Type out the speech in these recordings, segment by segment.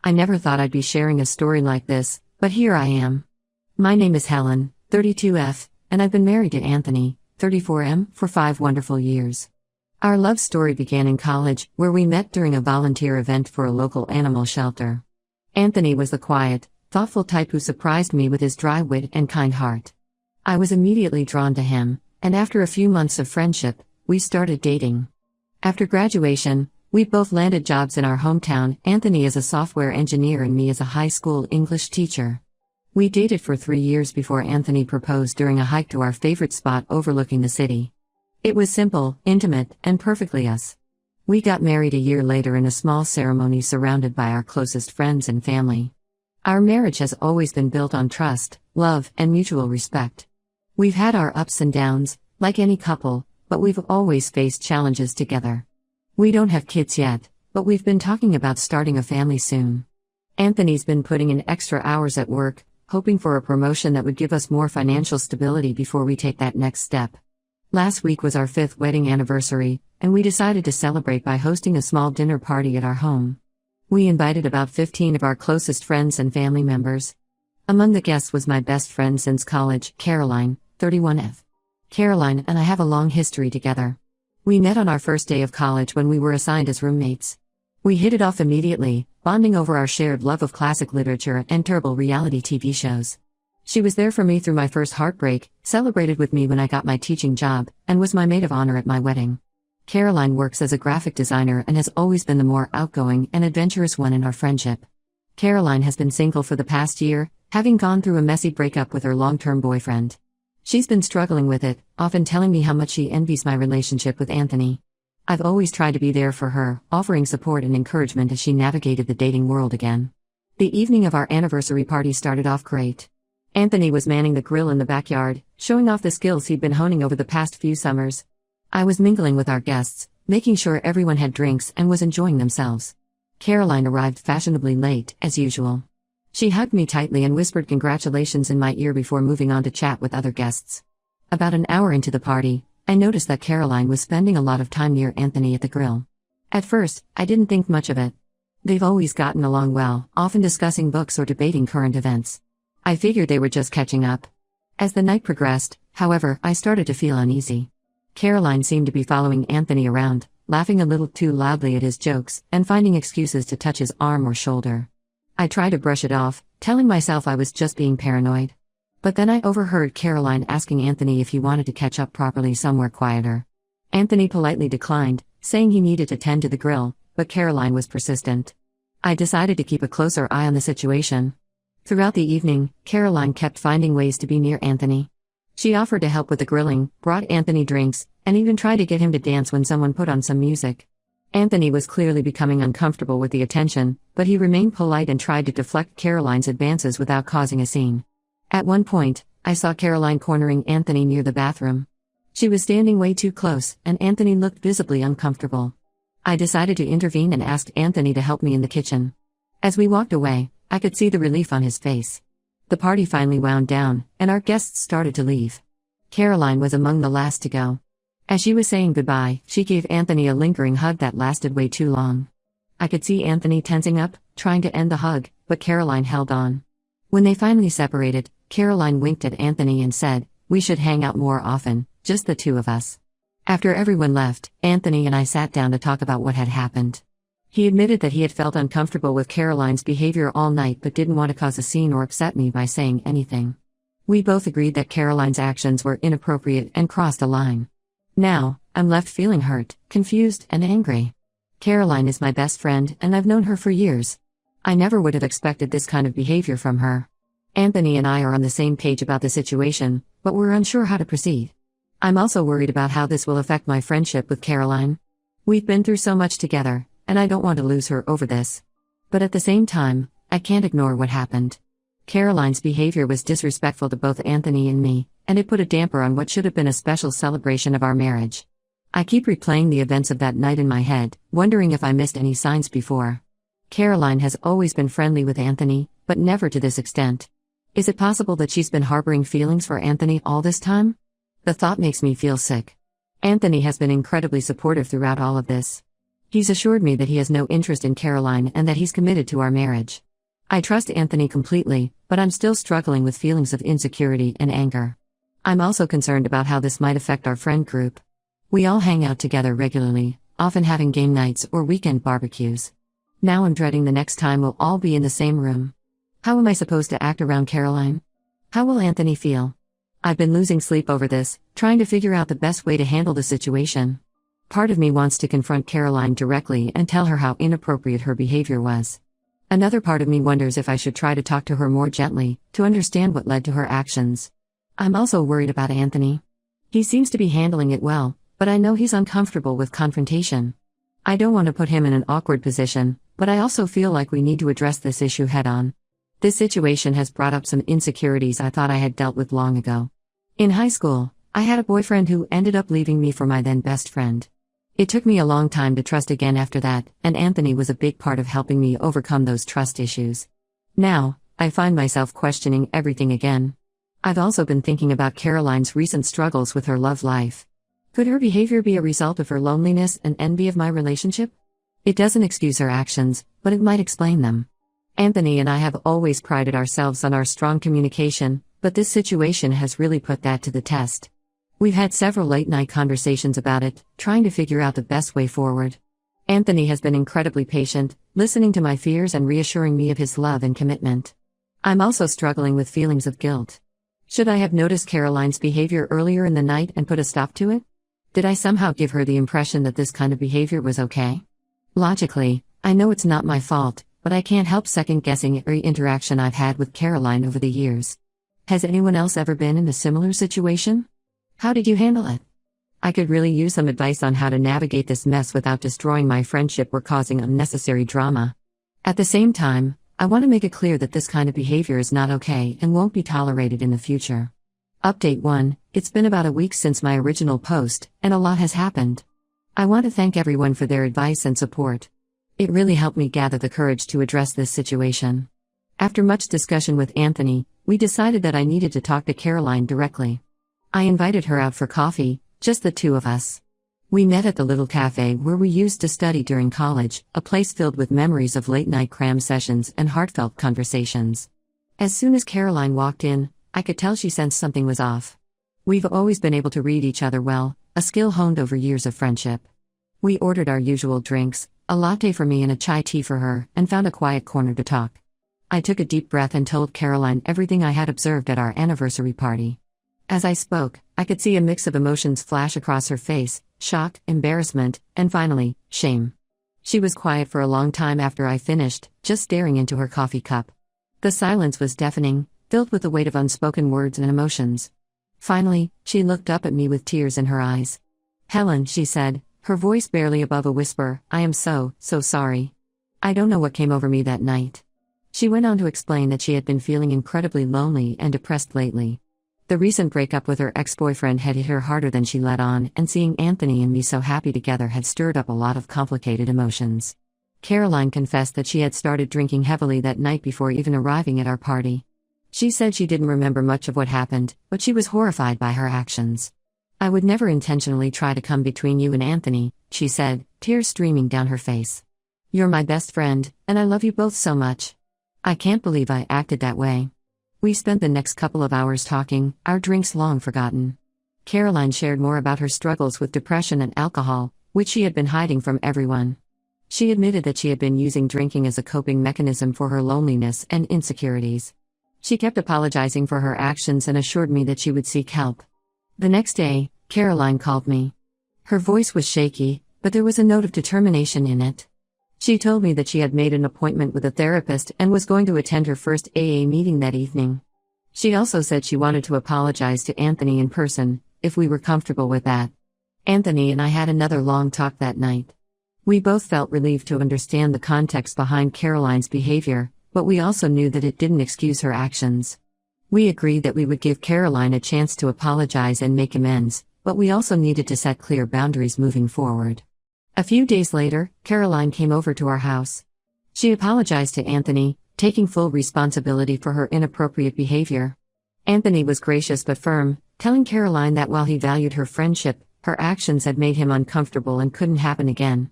I never thought I'd be sharing a story like this, but here I am. My name is Helen, 32F, and I've been married to Anthony, 34M, for 5 wonderful years. Our love story began in college, where we met during a volunteer event for a local animal shelter. Anthony was the quiet, thoughtful type who surprised me with his dry wit and kind heart. I was immediately drawn to him, and after a few months of friendship, we started dating. After graduation, we both landed jobs in our hometown, Anthony as a software engineer and me as a high school English teacher. We dated for 3 years before Anthony proposed during a hike to our favorite spot overlooking the city. It was simple, intimate, and perfectly us. We got married a year later in a small ceremony surrounded by our closest friends and family. Our marriage has always been built on trust, love, and mutual respect. We've had our ups and downs, like any couple, but we've always faced challenges together. We don't have kids yet, but we've been talking about starting a family soon. Anthony's been putting in extra hours at work, hoping for a promotion that would give us more financial stability before we take that next step. Last week was our 5th wedding anniversary, and we decided to celebrate by hosting a small dinner party at our home. We invited about 15 of our closest friends and family members. Among the guests was my best friend since college, Caroline, 31F. Caroline and I have a long history together. We met on our first day of college when we were assigned as roommates. We hit it off immediately, bonding over our shared love of classic literature and terrible reality TV shows. She was there for me through my first heartbreak, celebrated with me when I got my teaching job, and was my maid of honor at my wedding. Caroline works as a graphic designer and has always been the more outgoing and adventurous one in our friendship. Caroline has been single for the past year, having gone through a messy breakup with her long-term boyfriend. She's been struggling with it, often telling me how much she envies my relationship with Anthony. I've always tried to be there for her, offering support and encouragement as she navigated the dating world again. The evening of our anniversary party started off great. Anthony was manning the grill in the backyard, showing off the skills he'd been honing over the past few summers. I was mingling with our guests, making sure everyone had drinks and was enjoying themselves. Caroline arrived fashionably late, as usual. She hugged me tightly and whispered congratulations in my ear before moving on to chat with other guests. About an hour into the party, I noticed that Caroline was spending a lot of time near Anthony at the grill. At first, I didn't think much of it. They've always gotten along well, often discussing books or debating current events. I figured they were just catching up. As the night progressed, however, I started to feel uneasy. Caroline seemed to be following Anthony around, laughing a little too loudly at his jokes, and finding excuses to touch his arm or shoulder. I tried to brush it off, telling myself I was just being paranoid. But then I overheard Caroline asking Anthony if he wanted to catch up properly somewhere quieter. Anthony politely declined, saying he needed to tend to the grill, but Caroline was persistent. I decided to keep a closer eye on the situation. Throughout the evening, Caroline kept finding ways to be near Anthony. She offered to help with the grilling, brought Anthony drinks, and even tried to get him to dance when someone put on some music. Anthony was clearly becoming uncomfortable with the attention, but he remained polite and tried to deflect Caroline's advances without causing a scene. At one point, I saw Caroline cornering Anthony near the bathroom. She was standing way too close, and Anthony looked visibly uncomfortable. I decided to intervene and asked Anthony to help me in the kitchen. As we walked away, I could see the relief on his face. The party finally wound down, and our guests started to leave. Caroline was among the last to go. As she was saying goodbye, she gave Anthony a lingering hug that lasted way too long. I could see Anthony tensing up, trying to end the hug, but Caroline held on. When they finally separated, Caroline winked at Anthony and said, "We should hang out more often, just the two of us." After everyone left, Anthony and I sat down to talk about what had happened. He admitted that he had felt uncomfortable with Caroline's behavior all night but didn't want to cause a scene or upset me by saying anything. We both agreed that Caroline's actions were inappropriate and crossed a line. Now, I'm left feeling hurt, confused, and angry. Caroline is my best friend, and I've known her for years. I never would have expected this kind of behavior from her. Anthony and I are on the same page about the situation, but we're unsure how to proceed. I'm also worried about how this will affect my friendship with Caroline. We've been through so much together, and I don't want to lose her over this. But at the same time, I can't ignore what happened. Caroline's behavior was disrespectful to both Anthony and me, and it put a damper on what should have been a special celebration of our marriage. I keep replaying the events of that night in my head, wondering if I missed any signs before. Caroline has always been friendly with Anthony, but never to this extent. Is it possible that she's been harboring feelings for Anthony all this time? The thought makes me feel sick. Anthony has been incredibly supportive throughout all of this. He's assured me that he has no interest in Caroline and that he's committed to our marriage. I trust Anthony completely, but I'm still struggling with feelings of insecurity and anger. I'm also concerned about how this might affect our friend group. We all hang out together regularly, often having game nights or weekend barbecues. Now I'm dreading the next time we'll all be in the same room. How am I supposed to act around Caroline? How will Anthony feel? I've been losing sleep over this, trying to figure out the best way to handle the situation. Part of me wants to confront Caroline directly and tell her how inappropriate her behavior was. Another part of me wonders if I should try to talk to her more gently, to understand what led to her actions. I'm also worried about Anthony. He seems to be handling it well, but I know he's uncomfortable with confrontation. I don't want to put him in an awkward position, but I also feel like we need to address this issue head-on. This situation has brought up some insecurities I thought I had dealt with long ago. In high school, I had a boyfriend who ended up leaving me for my then best friend. It took me a long time to trust again after that, and Anthony was a big part of helping me overcome those trust issues. Now, I find myself questioning everything again. I've also been thinking about Caroline's recent struggles with her love life. Could her behavior be a result of her loneliness and envy of my relationship? It doesn't excuse her actions, but it might explain them. Anthony and I have always prided ourselves on our strong communication, but this situation has really put that to the test. We've had several late-night conversations about it, trying to figure out the best way forward. Anthony has been incredibly patient, listening to my fears and reassuring me of his love and commitment. I'm also struggling with feelings of guilt. Should I have noticed Caroline's behavior earlier in the night and put a stop to it? Did I somehow give her the impression that this kind of behavior was okay? Logically, I know it's not my fault, but I can't help second-guessing every interaction I've had with Caroline over the years. Has anyone else ever been in a similar situation? How did you handle it? I could really use some advice on how to navigate this mess without destroying my friendship or causing unnecessary drama. At the same time, I want to make it clear that this kind of behavior is not okay and won't be tolerated in the future. Update 1: It's been about a week since my original post, and a lot has happened. I want to thank everyone for their advice and support. It really helped me gather the courage to address this situation. After much discussion with Anthony, we decided that I needed to talk to Caroline directly. I invited her out for coffee, just the two of us. We met at the little cafe where we used to study during college, a place filled with memories of late-night cram sessions and heartfelt conversations. As soon as Caroline walked in, I could tell she sensed something was off. We've always been able to read each other well, a skill honed over years of friendship. We ordered our usual drinks, a latte for me and a chai tea for her, and found a quiet corner to talk. I took a deep breath and told Caroline everything I had observed at our anniversary party. As I spoke, I could see a mix of emotions flash across her face: shock, embarrassment, and finally, shame. She was quiet for a long time after I finished, just staring into her coffee cup. The silence was deafening, filled with the weight of unspoken words and emotions. Finally, she looked up at me with tears in her eyes. "Helen," she said, her voice barely above a whisper, "I am so sorry. I don't know what came over me that night." She went on to explain that she had been feeling incredibly lonely and depressed lately. The recent breakup with her ex-boyfriend had hit her harder than she let on, and seeing Anthony and me so happy together had stirred up a lot of complicated emotions. Caroline confessed that she had started drinking heavily that night before even arriving at our party. She said she didn't remember much of what happened, but she was horrified by her actions. "I would never intentionally try to come between you and Anthony," she said, tears streaming down her face. "You're my best friend, and I love you both so much. I can't believe I acted that way." We spent the next couple of hours talking, our drinks long forgotten. Caroline shared more about her struggles with depression and alcohol, which she had been hiding from everyone. She admitted that she had been using drinking as a coping mechanism for her loneliness and insecurities. She kept apologizing for her actions and assured me that she would seek help. The next day, Caroline called me. Her voice was shaky, but there was a note of determination in it. She told me that she had made an appointment with a therapist and was going to attend her first AA meeting that evening. She also said she wanted to apologize to Anthony in person, if we were comfortable with that. Anthony and I had another long talk that night. We both felt relieved to understand the context behind Caroline's behavior, but we also knew that it didn't excuse her actions. We agreed that we would give Caroline a chance to apologize and make amends, but we also needed to set clear boundaries moving forward. A few days later, Caroline came over to our house. She apologized to Anthony, taking full responsibility for her inappropriate behavior. Anthony was gracious but firm, telling Caroline that while he valued her friendship, her actions had made him uncomfortable and couldn't happen again.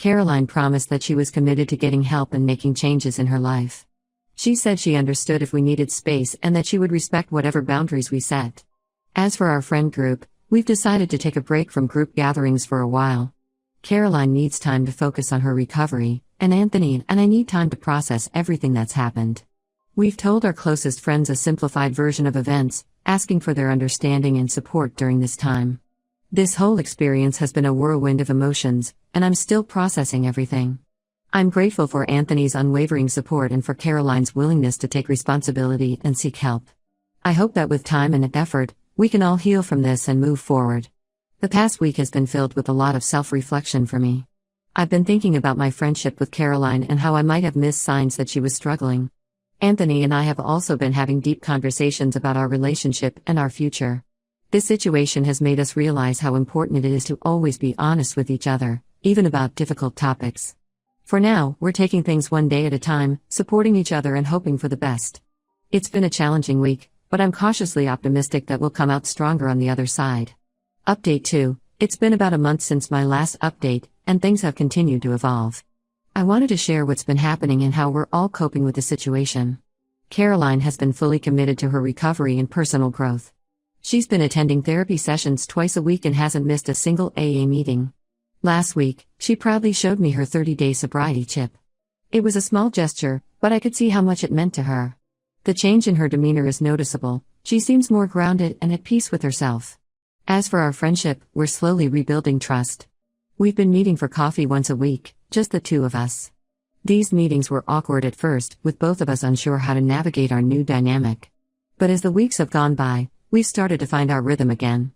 Caroline promised that she was committed to getting help and making changes in her life. She said she understood if we needed space and that she would respect whatever boundaries we set. As for our friend group, we've decided to take a break from group gatherings for a while. Caroline needs time to focus on her recovery, and Anthony and I need time to process everything that's happened. We've told our closest friends a simplified version of events, asking for their understanding and support during this time. This whole experience has been a whirlwind of emotions, and I'm still processing everything. I'm grateful for Anthony's unwavering support and for Caroline's willingness to take responsibility and seek help. I hope that with time and effort, we can all heal from this and move forward. The past week has been filled with a lot of self-reflection for me. I've been thinking about my friendship with Caroline and how I might have missed signs that she was struggling. Anthony and I have also been having deep conversations about our relationship and our future. This situation has made us realize how important it is to always be honest with each other, even about difficult topics. For now, we're taking things one day at a time, supporting each other and hoping for the best. It's been a challenging week, but I'm cautiously optimistic that we'll come out stronger on the other side. Update 2. It's been about a month since my last update, and things have continued to evolve. I wanted to share what's been happening and how we're all coping with the situation. Caroline has been fully committed to her recovery and personal growth. She's been attending therapy sessions twice a week and hasn't missed a single AA meeting. Last week, she proudly showed me her 30-day sobriety chip. It was a small gesture, but I could see how much it meant to her. The change in her demeanor is noticeable. She seems more grounded and at peace with herself. As for our friendship, we're slowly rebuilding trust. We've been meeting for coffee once a week, just the two of us. These meetings were awkward at first, with both of us unsure how to navigate our new dynamic. But as the weeks have gone by, we've started to find our rhythm again.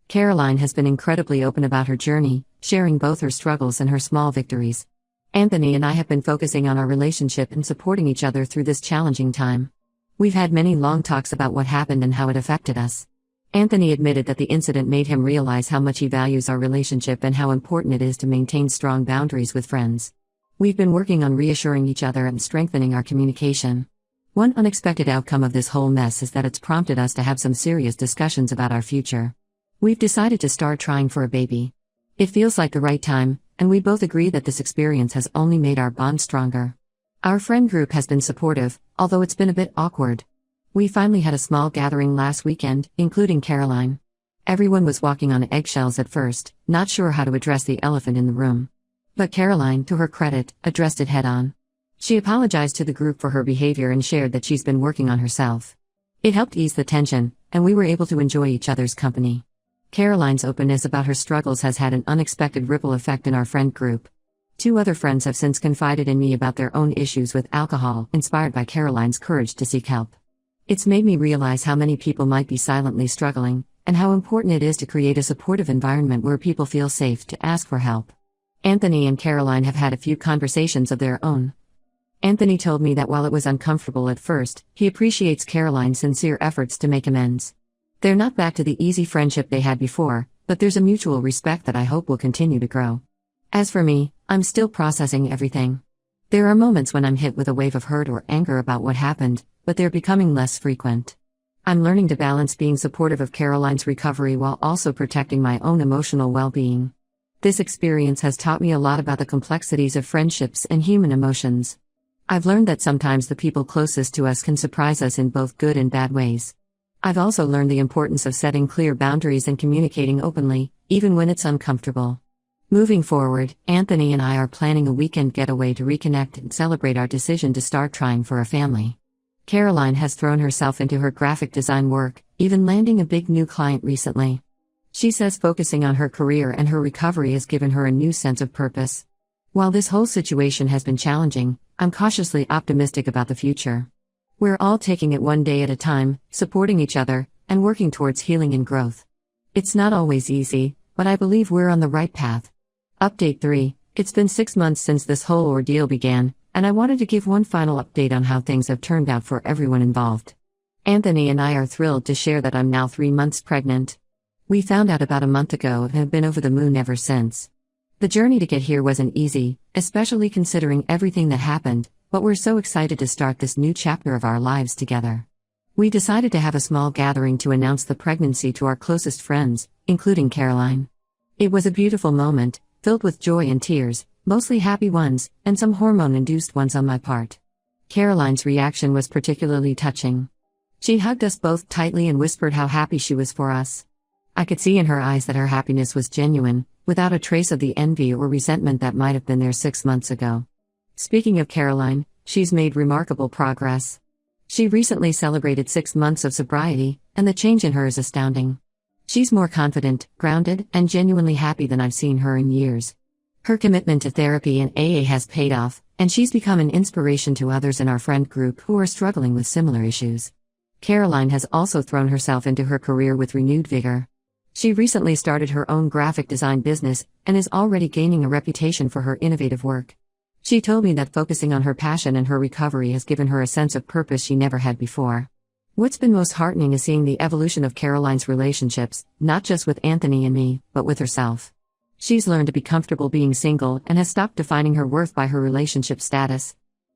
Caroline has been incredibly open about her journey, sharing both her struggles and her small victories. Anthony and I have been focusing on our relationship and supporting each other through this challenging time. We've had many long talks about what happened and how it affected us. Anthony admitted that the incident made him realize how much he values our relationship and how important it is to maintain strong boundaries with friends. We've been working on reassuring each other and strengthening our communication. One unexpected outcome of this whole mess is that it's prompted us to have some serious discussions about our future. We've decided to start trying for a baby. It feels like the right time, and we both agree that this experience has only made our bond stronger. Our friend group has been supportive, although it's been a bit awkward. We finally had a small gathering last weekend, including Caroline. Everyone was walking on eggshells at first, not sure how to address the elephant in the room. But Caroline, to her credit, addressed it head-on. She apologized to the group for her behavior and shared that she's been working on herself. It helped ease the tension, and we were able to enjoy each other's company. Caroline's openness about her struggles has had an unexpected ripple effect in our friend group. 2 other friends have since confided in me about their own issues with alcohol, inspired by Caroline's courage to seek help. It's made me realize how many people might be silently struggling, and how important it is to create a supportive environment where people feel safe to ask for help. Anthony and Caroline have had a few conversations of their own. Anthony told me that while it was uncomfortable at first, he appreciates Caroline's sincere efforts to make amends. They're not back to the easy friendship they had before, but there's a mutual respect that I hope will continue to grow. As for me, I'm still processing everything. There are moments when I'm hit with a wave of hurt or anger about what happened, but they're becoming less frequent. I'm learning to balance being supportive of Caroline's recovery while also protecting my own emotional well-being. This experience has taught me a lot about the complexities of friendships and human emotions. I've learned that sometimes the people closest to us can surprise us in both good and bad ways. I've also learned the importance of setting clear boundaries and communicating openly, even when it's uncomfortable. Moving forward, Anthony and I are planning a weekend getaway to reconnect and celebrate our decision to start trying for a family. Caroline has thrown herself into her graphic design work, even landing a big new client recently. She says focusing on her career and her recovery has given her a new sense of purpose. While this whole situation has been challenging, I'm cautiously optimistic about the future. We're all taking it one day at a time, supporting each other, and working towards healing and growth. It's not always easy, but I believe we're on the right path. Update 3. It's been 6 months since this whole ordeal began, and I wanted to give one final update on how things have turned out for everyone involved. Anthony and I are thrilled to share that I'm now 3 months pregnant. We found out about a month ago and have been over the moon ever since. The journey to get here wasn't easy, especially considering everything that happened, but we're so excited to start this new chapter of our lives together. We decided to have a small gathering to announce the pregnancy to our closest friends, including Caroline. It was a beautiful moment, filled with joy and tears, Mostly happy ones, and some hormone-induced ones on my part. Caroline's reaction was particularly touching. She hugged us both tightly and whispered how happy she was for us. I could see in her eyes that her happiness was genuine, without a trace of the envy or resentment that might have been there 6 months ago. Speaking of Caroline, she's made remarkable progress. She recently celebrated 6 months of sobriety, and the change in her is astounding. She's more confident, grounded, and genuinely happy than I've seen her in years. Her commitment to therapy and AA has paid off, and she's become an inspiration to others in our friend group who are struggling with similar issues. Caroline has also thrown herself into her career with renewed vigor. She recently started her own graphic design business and is already gaining a reputation for her innovative work. She told me that focusing on her passion and her recovery has given her a sense of purpose she never had before. What's been most heartening is seeing the evolution of Caroline's relationships, not just with Anthony and me, but with herself. She's learned to be comfortable being single and has stopped defining her worth by her relationship status.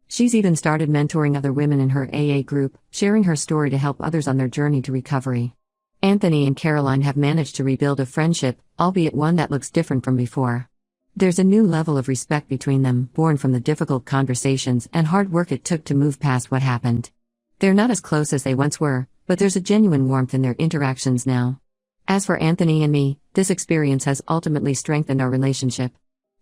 She's even started mentoring other women in her AA group, sharing her story to help others on their journey to recovery. Anthony and Caroline have managed to rebuild a friendship, albeit one that looks different from before. There's a new level of respect between them, born from the difficult conversations and hard work it took to move past what happened. They're not as close as they once were, but there's a genuine warmth in their interactions now. As for Anthony and me, this experience has ultimately strengthened our relationship.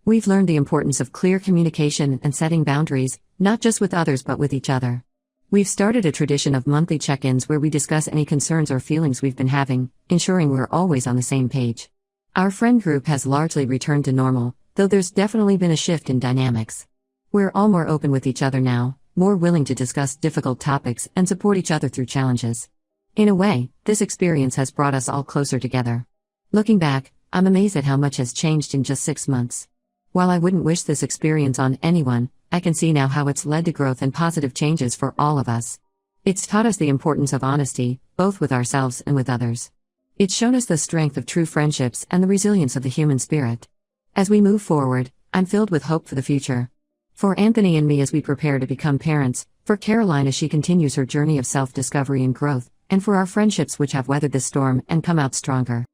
We've learned the importance of clear communication and setting boundaries, not just with others but with each other. We've started a tradition of monthly check-ins where we discuss any concerns or feelings we've been having, ensuring we're always on the same page. Our friend group has largely returned to normal, though there's definitely been a shift in dynamics. We're all more open with each other now, more willing to discuss difficult topics and support each other through challenges. In a way, this experience has brought us all closer together. Looking back, I'm amazed at how much has changed in just 6 months. While I wouldn't wish this experience on anyone, I can see now how it's led to growth and positive changes for all of us. It's taught us the importance of honesty, both with ourselves and with others. It's shown us the strength of true friendships and the resilience of the human spirit. As we move forward, I'm filled with hope for the future. For Anthony and me as we prepare to become parents, for Caroline as she continues her journey of self-discovery and growth, and for our friendships which have weathered this storm and come out stronger.